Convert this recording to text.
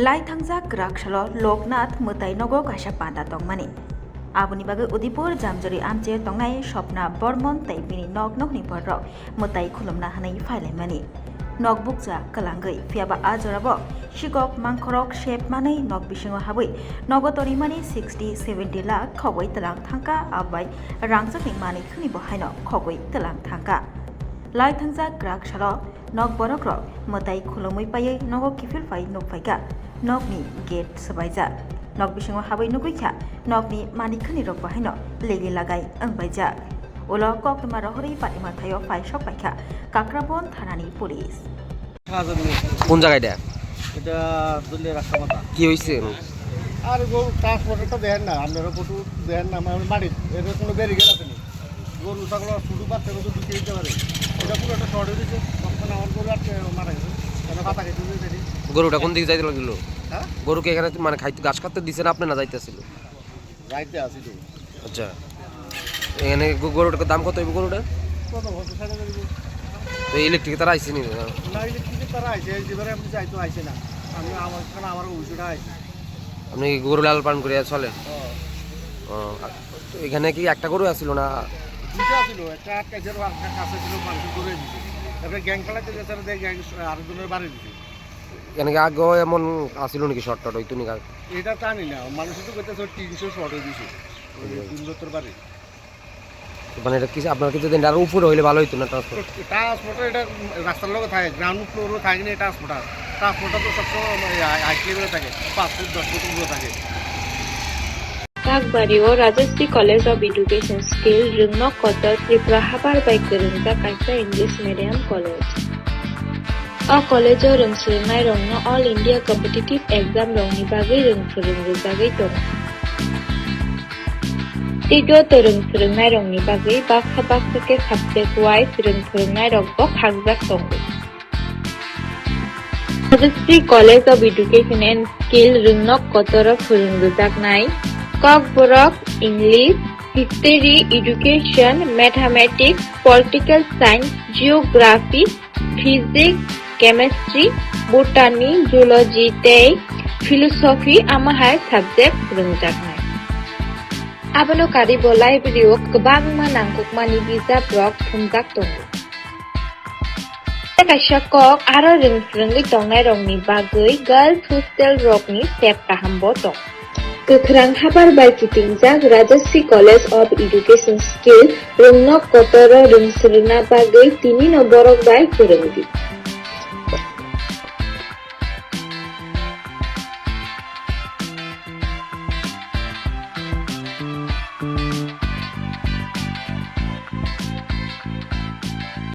Lai thangjak grakshalo Loknath mutai Nogo kaisa panda tongmani. Aboni bagai Udipur jamjori amche tongnai Shopna Bormon tai bini nog nokni porrok mutai khulumna hanai failaimani. Nog bukja kalangai fiaba ajorabo shigok mangkhorok shep manai nog bisingo habui nogotori mani 60-70 lakh khogoi telang thangka abai rangjakni mani khuni bohaino khogoi telang thangka. Lai thangjak grakshalo nog borokrok mutai khulumui payai nogo kifil pai nokpaika nokni gate sabaija. Nog bisingo habai nuguikha nokni mani khuni rok bahaino legi lagai angbaija. Ulo koktuma rohori patima thayo fai sok paikha Kakraban থানানি police. কোন জায়গাটা? এটা দলিয়া রাস্তা মাথা। কি হইছে? আর গরু ট্রান্সপোর্টটা দেন না, আপনারা কত দেন না, আমার বাড়ি এর কোনো ব্যারিকেড আছে না। গরু ছাগল শুধু বাচ্চা কত ঢুকে দিতে পারে। এটা পুরো একটা শর্ট হয়ে গেছে, তখন আমার গরু আটকে মারা গেছে। কেন পাতা খেতে দিয়েছে? গরুটা কোন দিকে যাইতে লাগলো? হ্যাঁ? গরুকে এখানে মানে খাইতে ঘাস খাইতে দিছেন আপনি না যাইতেছিল? যাইতে আসি তো। আচ্ছা। এখানে গরুটার দাম কত হইব গরুটা? কত বছর ছাড়া দেব? তো ইলেকট্রিক তারা আইছে নি? না, ইলেকট্রিক তারা আইছে, যেবারে আপনি যাইতো আইছে না। আমি আমার কারণে আমার অভিযোগটা আইছে। আপনি গরু লাল পালন করে চলেন? ও, এখানে কি একটা গরু আছিল না? দুইটা ছিল, একটা কাছের কাছে ছিল, মানুষ করে দিছে। তারপরে গ্যাং খেলাতে গেছে, গ্যাং আরেকজনের বাড়ি দিছে। এখানে কি আগে এমন আসিল নাকি শর্ট টট হইতো নাকি? এটা জানি না, মানুষ তো কইতেছে 300 শর্ট হয়ে দিছে 300 বাড়ি। মানে এটা কি আপনার কিছু দিন আর উপরে হইলে ভালো হইতো না? ট্রান্সপোর্টার এটা রাস্তার লোক থাকে, গ্রাউন্ড ফ্লোরও থাকে না। ট্রান্সপোর্টার তো সবসময় হাইটে থাকে, 5 ফুট 10 ফুট উপরে থাকে। Takbario Rajastri College of Education Skill Rima Kotor Tripura Habar by Kwrwini Kaisa English Medium College. A college o rungsrungnai rongno All India Competitive Exam rongni bagai rungsrungjagai dong. Tigo to rungsrungnai rongni bagai baksa ke subject wise rungsrungnai rokbo khagjak dong. Rajastri College of Education and Skill Rima Kotor phurungjagnai Kokborok, English, History, Education, Mathematics, Political Science, Geography, Physics, Chemistry, Botany, Zoology, Philosophy, amahai subject rungjaknai. Abono karibo library o kwbangma nangkukmani bijabrok thumjak tongo. Kaisa kok aro rungsrungui tongnai rokni bagui girls hostel rokni step kahambo tong. Chwngpherang habar by Kitingjak Rajastri College of Education Skill Rima Kotor rungsrungna bagai 3 borok by Kwrwini.